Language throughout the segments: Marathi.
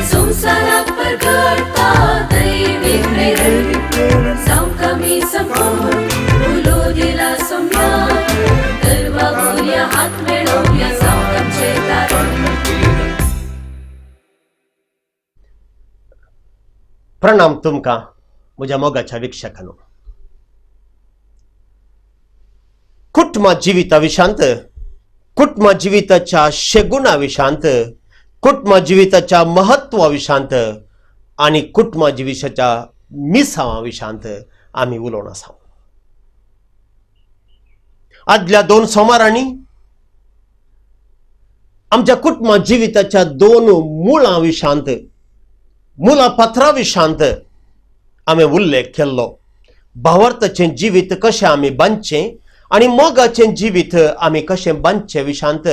संसारात प्रगटता दैविक प्रेरण कमी संपूर्ण फुलो दिला सम्मान गर्वा बोलया हात मिळवूया सावकामचे तारण. प्रणाम तुमका म्हज्या मोगाच्या वीक्षकांनो. कुटुंब जिविता विशांत, कुटुंब जिविताच्या शेगुणा विशांत, कुटुंब जिविताच्या महत्वा विशांत आणि कुटुंब जिविताच्या मिसावा विशांत आम्ही उलोवंक आसा. आदल्या 2 सोमारांनी आमच्या कुटुंब जिविताच्या 2 मुळां विशांत, मुलापत्रा विशांत आम्ही उल्लेख केल्लो. भावार्थाचें जिवीत कशें आमी बांदचें आनी मोगाचें जिवीत आमी कशें बांदचें विशांत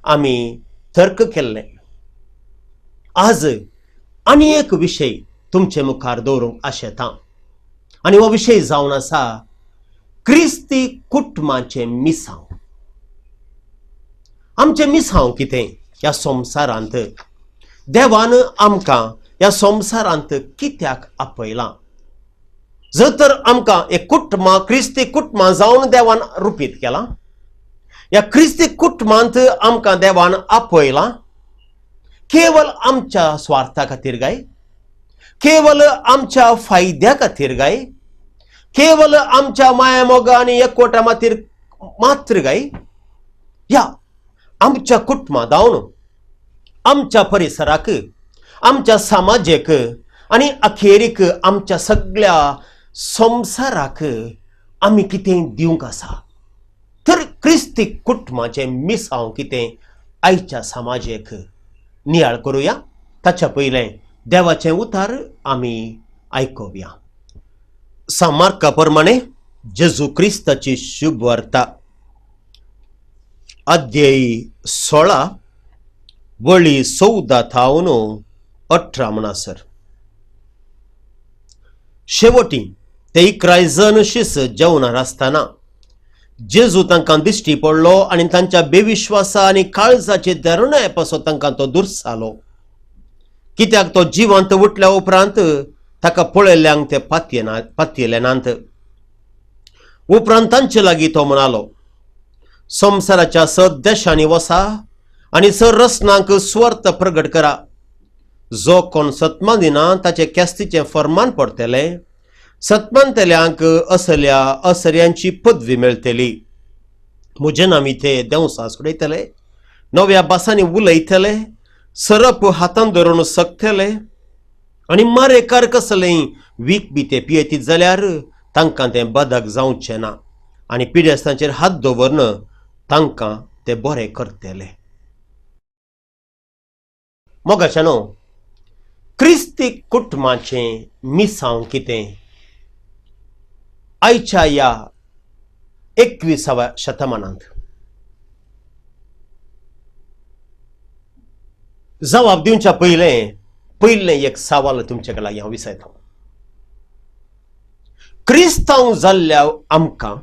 आमी तर्क केल्ले. आज आनी एक विशय तुमचे मुखार दवरूंक आशेता आनी हो विशय जावन आसा क्रिस्ती कुटुंबाचें मिसांव. आमचें मिसांव कितें ह्या संवसारांत? देवान आमकां ह्या संवसारांत कित्याक आपयलां? जर तर आमकां एक कुटुंब क्रिस्ती कुटुंब जावन देवान रुपीत केलां, ह्या क्रिस्ती कुटुंबांत आमकां देवान आपयलां केवळ आमच्या स्वार्था खातीर काय? केवळ आमच्या फायद्या खातीर काय? केवळ आमच्या माया मोगा आनी एकवटा खातीर मात्र काय? ह्या आमच्या कुटुंबां जावन आमच्या परिसराक, आमच्या समाजाक आणि अखेरीक आमच्या सगळ्या संसाराक आमी कितें दिवंक आसा? तर क्रिस्ती कुटुंबाचें मिसांव कितें आयच्या समाजाक नियाळ करूया. ताच्या पयलें देवाचें उतार आमी आयकुया. मार्का प्रमाणे जेजू क्रिस्ताची शुभ वार्ता अध्याय 16 वळी 14 थावन 18 म्हणसर. शेवटी ते 11 जण शिस जेवणार आसतना जेजू तांकां दिश्टी पडलो आनी तांच्या बेविश्वासा आनी काळजाचे धरणाय पासो तांकां तो दुर्सालो. कित्याक तो जिवंत उठल्या उपरांत ताका पळयल्ल्यांक ते पातयेले नात. उपरांत तांचे लागीं तो म्हणालो, संवसाराच्या 7 देशांनी वसा आनी 7 रसनांक स्वर्त प्रगट करा. जो कोण सत्मा दिना ताचे केस्तीचें फर्मान पडटलें. सत्मांतल्यांक असल्या असर्यांची पदवी मेळटली. म्हजे नांव ते देंवसां सोडयतले, नव्या भासांनी उलयतले, सरप हातान धरून सकतले आनी मारेकार कसलेंय वीख बी ते पियेतीत जाल्यार तांकां तें बदक जावचें ना आनी पिडेस्तांचेर हात दवरन तांकां ते बरें करतले. मोगाच्यानो, क्रिस्ती कुटुंबाचें मिसांव कितें आयच्या ह्या 21व्या शतमानांत? जबाब दिवच्या पयलें एक सवाल तुमचे लागीं हांव विचारता. क्रिस्तांव जाल्ल्या आमकां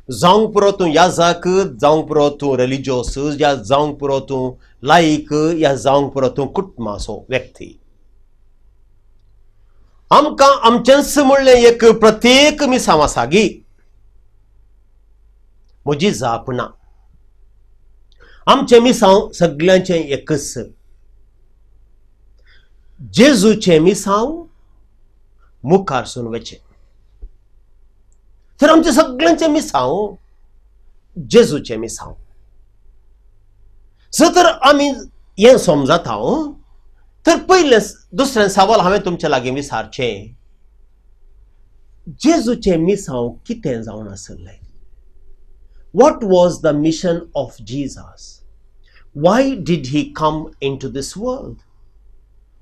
जावंक पुरो तूं याजक, जावंक पुरो तूं रिलिजियस, या जावंक पुरो तूं लायक, या जावंक पुरो तूं कुटुंबाचो व्यक्ती, आमकां आमचेंच म्हणलें एक प्रत्येक मिसांव आसा गी. म्हजी जाप ना. आमचें मिसांव सगळ्यांचें एकच. जेजूचें मिसांव मुखारसून वचें. तर आमचें सगळ्यांचें मिसांव जेजूचें मिसांव. जर तर आमी हें समजता तर पयलें दुसरें सवाल हांवें तुमचे लागीं विचारचें, जेजूचें मिसांव कितें जावन आसलें? What was the mission of Jesus? Why did he come into this world?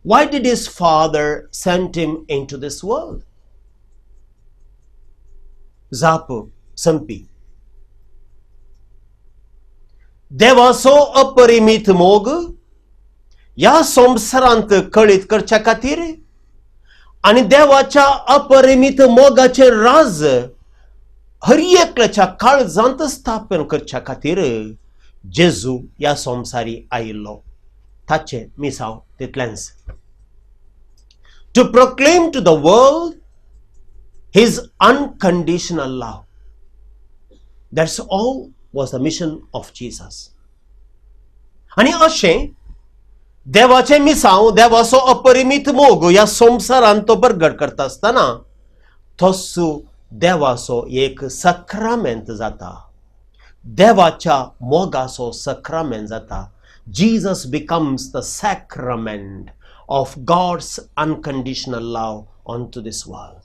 Why did his father send him into this world? जाप संपी. देवाचो अपरिमित मोग या संवसारांत कळीत करच्या खातीर आनी देवाच्या अपरिमित मोगाचे राज हर एकल्याच्या काळजांत स्थापन करच्या खातीर जेजू ह्या संवसारी आयिल्लो ताचे मिसांव तितलेंच. To proclaim to the world his unconditional love. That's all was the mission of Jesus. आणि अशें देवाचे मिसांव, देवाचो अपरिमीत मोग ह्या संवसारांत तो प्रगट करता आसतना तसो देवाचो एक सक्रामेंत जाता, देवाच्या मोगाचो सक्रामेंत जाता. Jesus becomes the sacrament of God's unconditional love onto this world.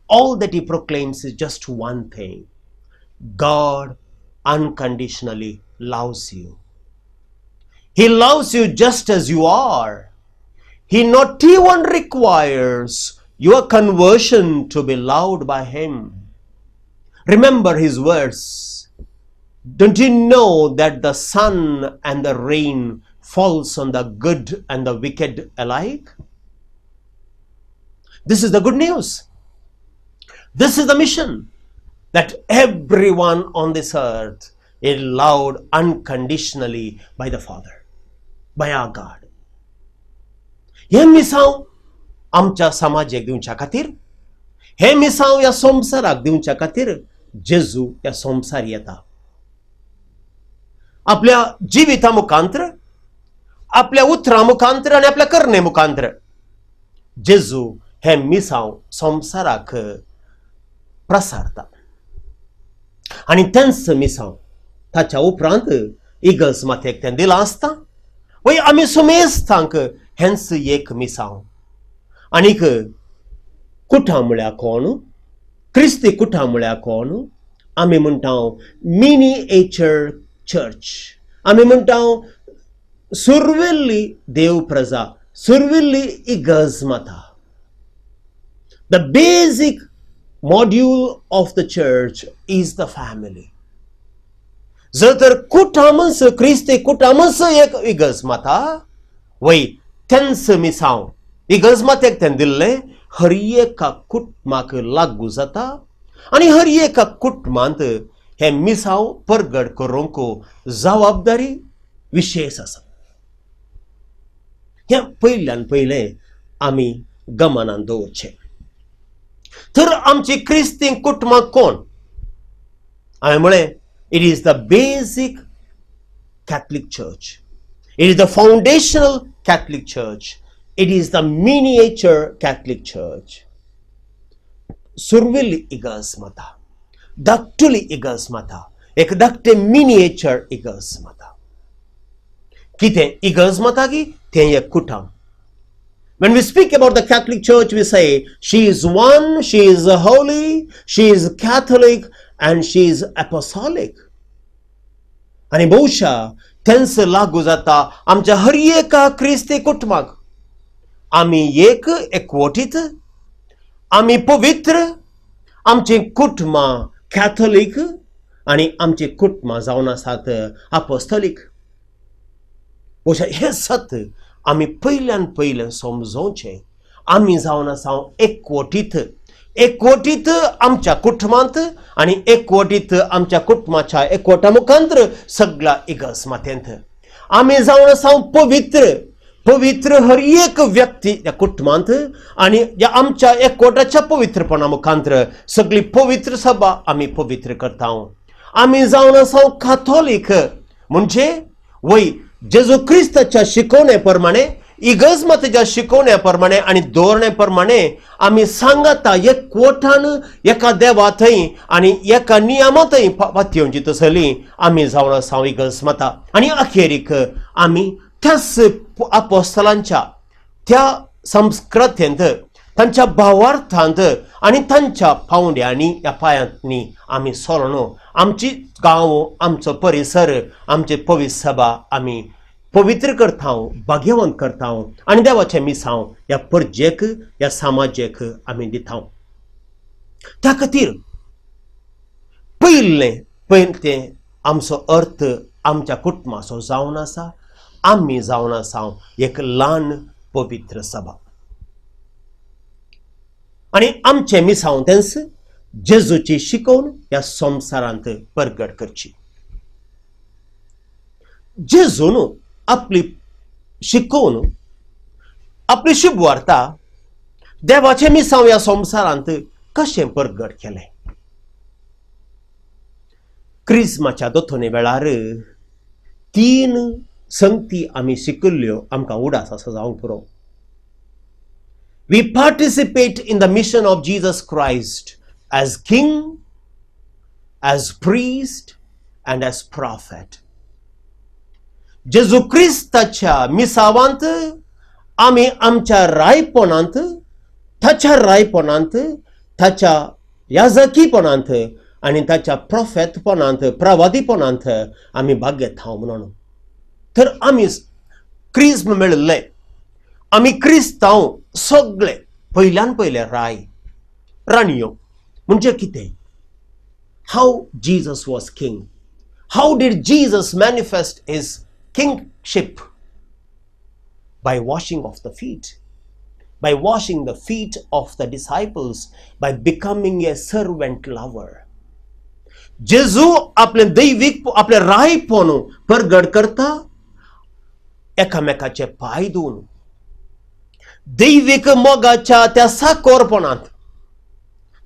All that he proclaims is just one thing: God unconditionally loves you. He loves you just as you are. He not even requires your conversion to be loved by him. Remember his words. Don't you know that the sun and the rain falls on the good and the wicked alike? This is the good news. This is the mission, that everyone on this earth is loved unconditionally by the Father, by our God. हे मिसांव आमच्या समाजाक दिवच्या खातीर, हे मिसांव ह्या संवसाराक दिवच्या खातीर जेजू ह्या संवसार येता. आपल्या जिविता मुखांतर, आपल्या उतरां मुखांतर आनी आपल्या करणे मुखांतर जेजू हे मिसांव संवसाराक प्रसारता. आणि तेंच मिसांव ताच्या उपरांत इगर्ज माथेक तें दिलां आसता. वय आमी सुमेस्तांक हेंच एक मिसांव. आनीक कुठां म्हळ्यार कोण, क्रिस्ती कुठां म्हळ्यार कोण, आमी म्हणटा मिनिएचर चर्च, आमी म्हणटा सुरविल्ली देव प्रजा, सुरविल्ली इगर्ज माता. The basic module of the church is the family. जर तर कुटामस क्रिस्ती कुटामस एक इगर्ज माता, वय तेंच मिसांव इगर्ज मातेक तें दिल्लें हर एका कुटुंबाक लागू जाता. आनी हर एका कुटुंबांत हे मिसांव प्रगट करूंक जबाबदारी विशेष आसा. हें पयल्यान पयलें आमी गमनांत दवरचें. तर आमची क्रिस्ती कुटुंबां कोण? हांवें म्हळें it is the basic Catholic church, it is the foundational Catholic church, it is the miniature Catholic church. सुरविल्ली इगर्ज माता, धाकटुली इगर्ज माता, एक धाकटें मिनिएचर इगर्ज माता. कितें इगर्ज माता गी तें एक कुटुंब. When we speak about the Catholic Church, we say she is one, she is holy, she is Catholic, and she is apostolic. आणि बहुशा तेंच लागू जाता आमच्या हर एका क्रिस्ती कुटुंबाक. आमी एक एकवटीत, आमी पवित्र, आमची कुटुंबां कॅथोलिक आणि आमची कुटुंबां जावन आसात अपोस्तोलीक. बहुशा हे सत्य आमी पयल्यान पयलें समजोवचें. आमी जावन आसा एकवटीत, एकवटीत आमच्या कुटुंबांत आनी एकवटीत आमच्या कुटुंबाच्या एकवटा मुखांतर सगळ्या इगर्ज मातेंत. आमी जावन आसा पवित्र, पवित्र हर एक व्यक्ती त्या कुटुंबांत आनी आमच्या एकवटाच्या पवित्रपणा मुखांतर सगळी पवित्र सभा आमी पवित्र करता. आमी जावन आसा कॅथोलीक, म्हणजे वय जेजू क्रिस्ताच्या शिकवण्याप्रमाणे, इगर्ज मातेच्या शिकवण्याप्रमाणे आणि धोरण्याप्रमाणे आमी सांगता एकवटान एका देवा थंय आनी एका नियमा थंय वातयोवची तसली आमी जावन आसा इगर्ज माता. आनी अखेरीक आमी त्याच अपोस्तलांच्या त्या संस्कृतेंत, तांच्या भावार्थांत आनी तांच्या पावंड्यांनी ह्या पांयांनी आमी सोलनो आमची गांव, आमचो परिसर, आमचे पवित्र सभा आमी पवित्र करता, भाग्यवंत करता आनी देवाचें मिसांव ह्या परजेक, ह्या समाजाक आमी दिता. त्या खातीर पयलें आमचो अर्थ आमच्या कुटुंबाचो जावन आसा. आमी जावन आसा एक ल्हान पवित्र सभा आनी आमचें मिसांव तेंच जेजूची शिकवण ह्या संवसारांत प्रगट करची. जेजून आपली शिकवून आपली शुभ वार्ता देवाचे मिसांव ह्या संवसारांत कशें परगट केलें. क्रिस्माच्या दोतोने वेळार 3 संगती आमी शिकिल्ल्यो आमकां उडास आसा जावंक पुरो. We participate in the mission of Jesus Christ as king, as priest and as prophet. जेजू क्रिस्ताच्या मिसावांत आमी आमच्या रायपणांत, ताच्या रायपणांत, ताच्या याजकीपणांत आणि ताच्या प्रॉफेटपणांत, प्रवादीपणांत आमी भाग घेता म्हणून. तर आमी क्रिस्म मेळिल्ले, आमी क्रिस्तांव सगळे पयल्यान पयले राणयो. म्हणजे कितें? How Jesus was king. How did Jesus manifest his kingship? By washing of the feet, by washing the feet of the disciples, by becoming a servant lover. जेजू आपले दैविक आपले रायपण परगट करता एकामेकाचे पाय धुवन, दैविक मोगाच्या त्या साकोरपणांत.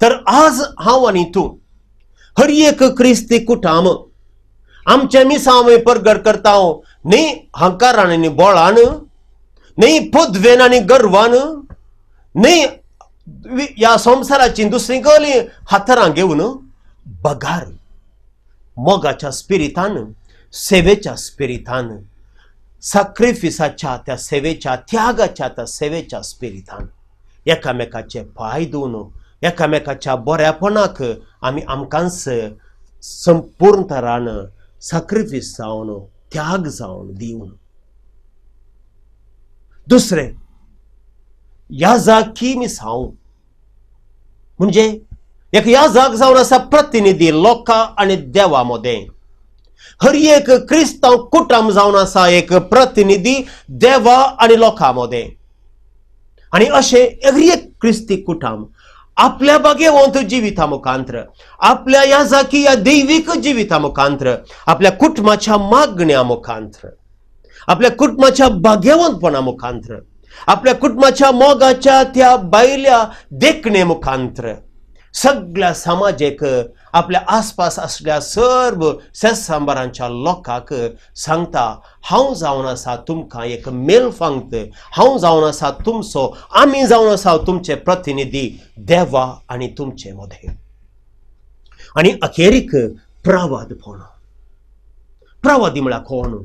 तर आज हांव आनी तूं हर एक क्रिस्ती कुटाम आमचे मिसांव परगट करता, न्ही हंकारान आनी बोळान, न्ही पदवेन आनी गर्वान, न्ही ह्या संवसाराची दुसरी गली हातारां घेवन, बगार मोगाच्या स्पिरितान, सेवेच्या स्पिरितान, सॅक्रिफिसाच्या त्या सेवेच्या, त्यागाच्या त्या सेवेच्या स्पिरितान एकामेकाचे पाय धुवन एकामेकाच्या बऱ्यापणाक आमी आमकांच संपूर्ण तरान सॅक्रिफिस जावन, त्याग जावन दिवन. दुसरे याजकी मिसांव म्हणजे एक याजक जावन आसा प्रतिनिधी लोकां आणि देवा मदें. हर एक क्रिस्तांव कुटुंब जावन आसा एक प्रतिनिधी देवा आणि लोकां मदें. आणि अशें एक क्रिस्ती कुटुंब आपल्या भाग्यवंत जिविता मुखांतर, आपल्या याजकी या दैविक जिविता मुखांतर, आपल्या कुटुंबाच्या मागण्या मुखांतर, आपल्या कुटुंबाच्या भाग्यवंतपणा मुखांतर, आपल्या कुटुंबाच्या मोगाच्या त्या बायल्या देखणे मुखांतर सगळ्या समाजेक, आपल्या आसपास असलेल्या सर्व शेजाऱ्यांच्या लोकांक सांगता, हांव जावन आसा तुमकां एक मेलफांत, हांव जावन आसा तुमचो, आमी जावन आसा तुमचे प्रतिनिधी देवा आणि तुमचे मध्ये. आणि अखेरीक प्रवादपण. प्रवादी म्हळ्यार कोण?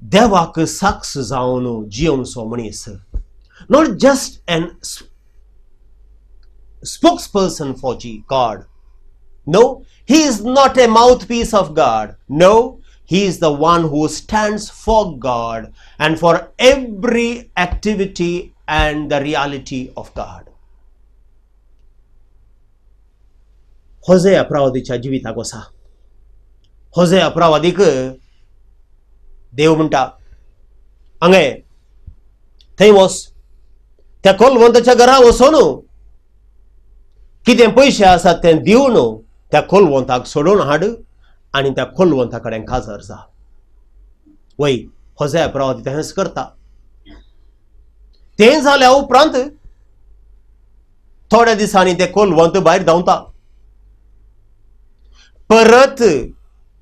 देवाक साक्ष जावन जियोवचो मनीस. Not just an spokesperson for God. No, he is not a mouthpiece of God. No, he is the one who stands for God and for every activity and the reality of God. होसेया प्रवादीच्या जिविताक वसा. होसेया प्रवादीक देव म्हणटा, हांगे थंय वच, त्या कोलवंताच्या घरा वचून कितें पयशे आसात ते दिवन त्या कोलवंताक सोडून हाड आनी त्या कोलवंता कडेन काजार जा. वय होसेया प्रवादी तेंच करता. तें जाल्या उपरांत थोड्या दिसांनी ते कोलवंत भायर धांवता. परत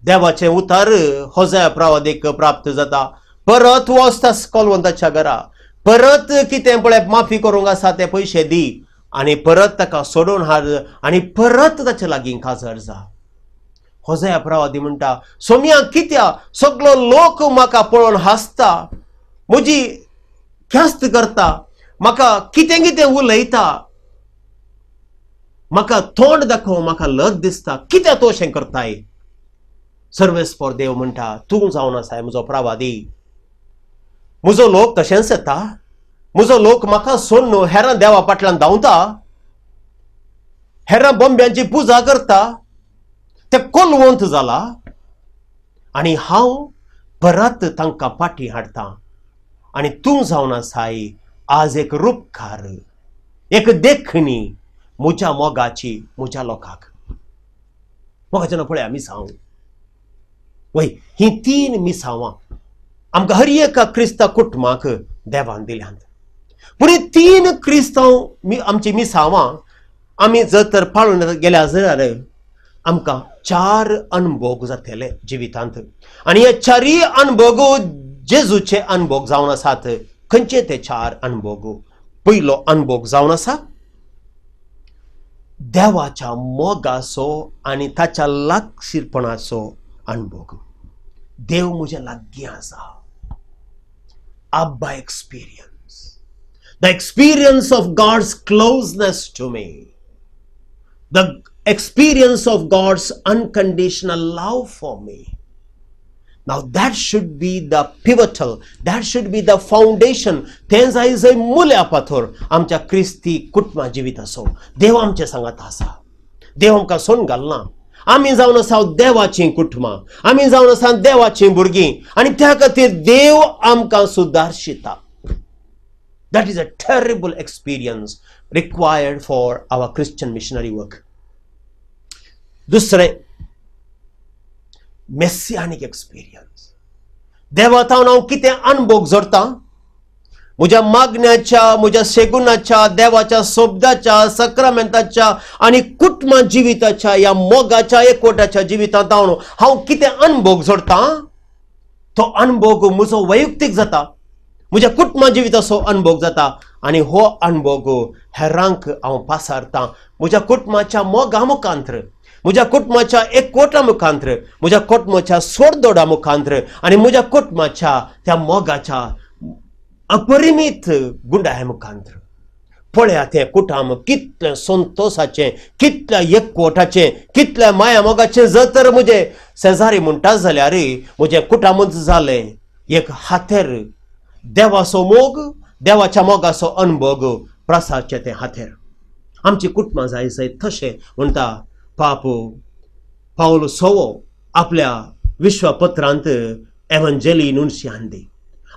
देवाचे उतार होसेया प्रवादीक प्राप्त जाता. परत वचता कोलवंताच्या घरा, परत कितें पळय माफी करूंक आसा ते पयशे दी आणि परत ताका सोडून हाड आणि परत ताचे लागीं काजार जा. होसेया प्रवादी म्हणटा, सोम्या कित्या सगळो लोक म्हाका पळोवन हांसता, म्हजी ख्यास्त करता, म्हाका कितें कितें उलयता, म्हाका तोंड दाखोव म्हाका लज दिसता, कित्याक तूं अशें करताय? सर्वेस्पर देव म्हणटा, तूं जावन आसाय म्हजो प्रवादी. म्हजो लोक तशेंच येता, म्हजो लोक म्हाका सोडून हेरां देवा फाटल्यान धांवता, हेरां बोंब्यांची पुजा करता, ते कोलवंत जाला आणि हांव परत तांकां फाटीं हाडटा. आणि तूं जावन आसाय आज एक रूपकार, एक देखणी म्हज्या मोगाची म्हज्या लोकांक. मोगाचे पळय आमी सांग वय ही 3 मिसावां आमकां हर एका क्रिस्तांव कुटुंबाक देवान दिल्यांत. पूण ही 3 क्रिस्तांव आमची मिसावां आमी जर तर पाळून गेल्या जाल्यार आमकां 4 अनुभव जातले जिवितांत. आनी हे 4 अनुभव जेजूचे अनुभव जावन आसात. खंयचे ते 4 अनुभव? पयलो अनुभव जावन आसा देवाच्या मोगाचो आनी ताच्या लागशीरपणाचो अनुभव. देव म्हज्या लागीं आसा. Abba experience. The experience of God's closeness to me. The experience of God's unconditional love for me. Now that should be the pivotal, that should be the foundation. तें जाय मुल्या पाथर आमच्या क्रिस्ती कुटुंबा जिविताचो. देव आमचे सांगात आसा. देव आमकां सोडून घालना. आमी जावन आसा देवाची कुटुंबां, आमी जावन आसा देवाची भुरगीं, आनी त्या खातीर देव आमकां सुदारशिता. That is a terrible experience required for our Christian missionary work. दुसरें मेसियानिक एक्सपिरियन्स. देवात हांव कितें अनुभव जोडटा? म्हज्या मागण्याच्या, म्हज्या शेगुनाच्या, देवाच्या सोबदाच्या, सक्रामेंताच्या आनी कुटुंब जिविताच्या ह्या मोगाच्या एकवटाच्या जिवितांत हांव कितें अनुभव जोडटा? तो अनुभव म्हजो वैयक्तीक जाता, म्हज्या कुटुंब जिविताचो अनुभव जाता, आनी हो अनुभव हेरांक हांव पासारतां. म्हज्या कुटुंबाच्या मोगा मुखांतर, म्हज्या कुटुंबाच्या एकवटा मुखांतर, म्हज्या कुटुंबाच्या सोडदोडा मुखांतर आनी म्हज्या कुटुंबाच्या त्या मोगाच्या अपरिमीत गुंडाया मुखांतर. पळया तें कुटुंब कितलें संतोषाचें, कितल्या एकवटाचें, कितल्या माया मोगाचें. जर तर म्हजे शेजारी म्हणटा जाल्यार म्हजें कुटुंब जालें एक हातेर. देवाचो मोग, देवाच्या मोगाचो अनुभव प्रसादचें तें हातेर. आमची कुटुंबां जाय तशें म्हणटा पावलो सोवो आपल्या विश्वपत्रांत एवंजेली नुन्सियान्दी.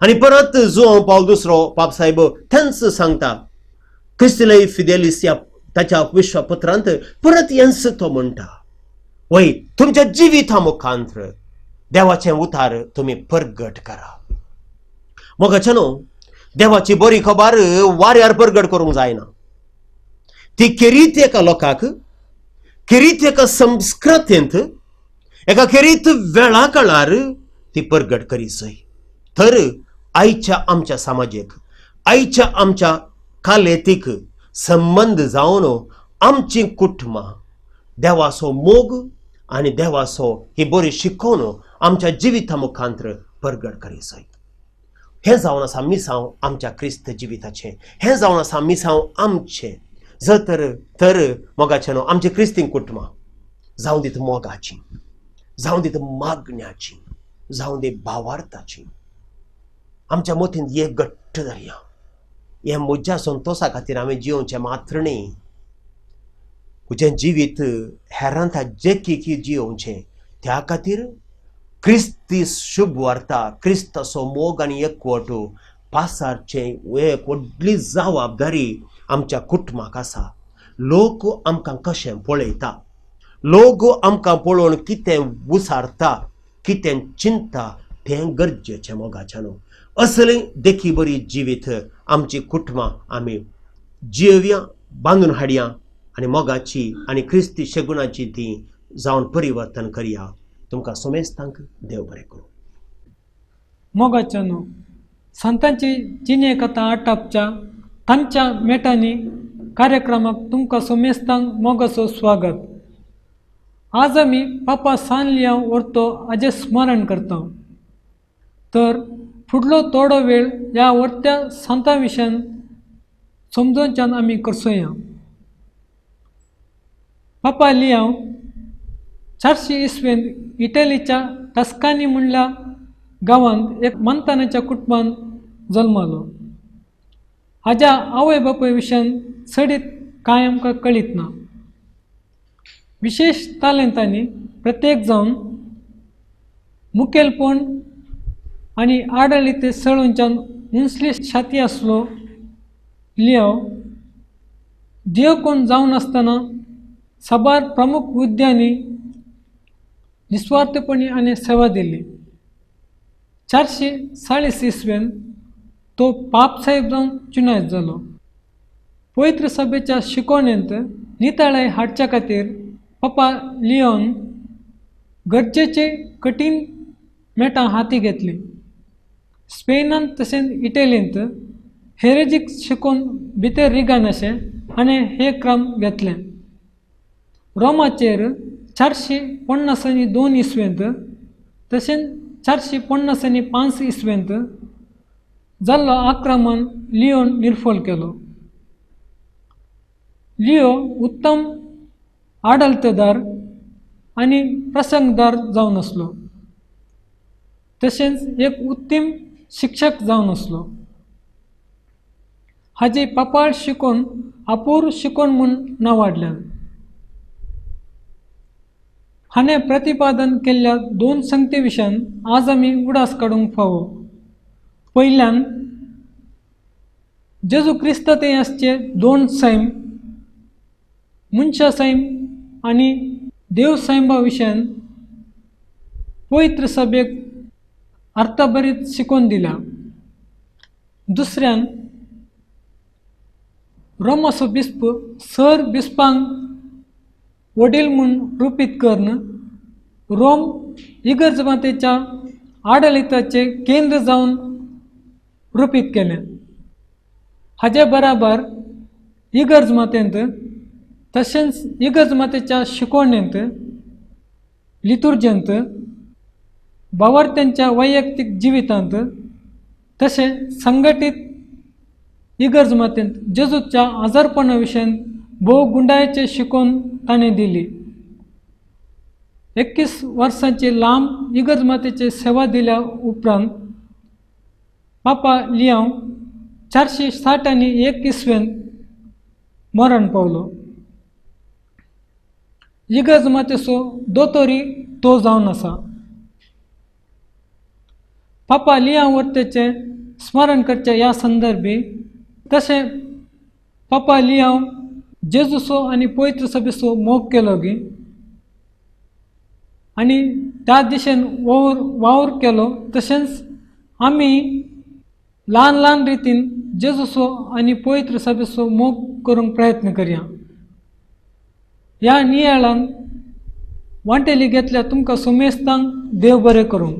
आनी परत जुआंव पावल दुसरो पाप साहेब थेंच सांगता क्रिस्टलई फिदेलिस या ताच्या विश्वपत्रांत परत येंस तो म्हणटा वय तुमच्या जिविता मुखांतर देवाचें उतार तुमी परगट करा. मोगाच्यानो देवाची बरी खबर वाऱ्यार परगट करूंक जायना. ती केरीत एका लोकाक, केरीत एका संस्कृतींत, एका केरीत वेळा काळार ती परगट करी जाय. तर आयच्या आमच्या समाजीक, आयच्या आमच्या कालेतीक संबंध जावन आमची कुटुंबां देवाचो मोग आनी देवाचो ही बरी शिकवण आमच्या जिविता मुखांतर परगट करी जाय. हें जावन आसा मिसांव आमच्या क्रिस्त जिविताचें. हें जावन आसा मिसांव आमचें. जर तर मोगाचें न्हू आमची क्रिस्तीन कुटुंबां जावं दीत मोगाची, जावं दीत मागण्याची, जावं दी भावार्थाची. आमच्या मतीन एक घट्ट धरया. हें म्हज्या संतोशा खातीर हांवें जिवोवचें मात्र न्ही. म्हजें जिवीत हेरांत जेकी जिवोवचें त्या खातीर क्रिस्ती शुभ वार्ता, क्रिस्ताचो मोग आनी एकवट पासारचें एक व्हडली जबाबदारी आमच्या कुटुंबाक आसा. लोक आमकां कशें पळयता, लोक आमकां पळोवन कितें विचारता, कितें चिंता तें गरजेचें मोगाच्यान. असलें देखी बरी जिवीत आमची कुटुंबां आमी जिवया, बांदून हाडया आनी मोगाची आनी क्रिस्ती शेगुणाची ती जावन परिवर्तन करया. तुमकां सोमेस्तांक देव बरें करूं. मोगाच्यानो संतांची जिने कथा आटापच्या तांच्या मेटांनी कार्यक्रमाक तुमकां सोमेस्तांक मोगाचो स्वागत. आज आमी पापा सान लियांव व्हरतो हाजें स्मरण करता. तर फुडलो थोडो वेळ ह्या व्हरत्या संतां विशयान समजोवच्यान आमी करसोया. पापा लियांव 400 इसवेन इटलीच्या टस्कानी म्हणल्या गांवांत एक मंतानाच्या कुटुंबांत जल्मलो. हाज्या आवय बापूय विशयान चडीत कांय आमकां कळीत ना. विशेष तालंतांनी प्रत्येक जावन मुखेलपण आनी आडळीते सळूंच्यान उंचली छाती आसलो लियांव देव कोण जावन आसतना साबार प्रमुख हुद्यांनी निस्वार्थपणे आणि सेवा दिली. 440 इसवेन तो पापसाहेब जाऊन चुनायत झालो. पवित्र सभेच्या शिकवणेंत नितळाय हाडच्या खातीर पप्पा लिओन गरजेचे कठीण मेटां हाती घेतली. स्पेनांत तशेंच इटलींत हेरेजीक शिकून भितर रिगान अशें आनी हे क्रम घेतले. रोमाचेर 452 इसवेंत तशेंच 455 इसवेंत जाल्लो आक्रमण लिओन निर्फोल केलो. लिओ उत्तम आडलतदार आनी प्रसंगदार जावन आसलो. तशेंच एक उत्तम शिक्षक जावन आसलो. हाजी पापाळ शिकून अपूर्व शिकवण म्हूण नांवाडल्यान. हाणें प्रतिपादन केल्ल्या 2 संगती विशयान आज आमी उडास काडूंक फावो. पयल्यान जेजू क्रिस्ततेयासचे 2 सैम, मनशा सैम आनी देव सैमा विशयान पवित्र सभेक अर्थभरीत शिकवण दिल्या. दुसऱ्यान रोमाचो बिस्प सर बिस्पांक वडील म्हूण रुपीत करून रोम इगर्ज मातेच्या आडलिताचे केंद्र जावन रुपीत केलें. हाचे बराबर इगर्ज मातेंत तशेंच इगर्ज मातेच्या शिकवणेंत, लितुर्जेंत, भावार्थ्यांच्या वैयक्तीक जिवितांत तशें संघटीत इगर्ज मातेंत जेजूच्या आजारपणा विशयान भोव गुंडायेचे शिकवण ताणें दिली. 21 वर्सांची लांब इगर्ज मातेची सेवा दिल्या उपरांत पापा लिओन 461 इसवेंत मरण पावलो. इगर्ज मातेचो दोतोरी तो जावन आसा. पापा लिओन वर्तेचे स्मरण करच्या ह्या संदर्भी तशें पापा लिओन जेजूचो आनी पवित्र सभेचो मोग केलो गी आनी त्या दिशेन वावर केलो. तशेंच आमी ल्हान ल्हान रितीन जेजूचो आनी पवित्र सभेचो मोग करूंक प्रयत्न करया. ह्या नियाळान वांटेली घेतल्या तुमकां सुमेस्तांक देव बरें करूं.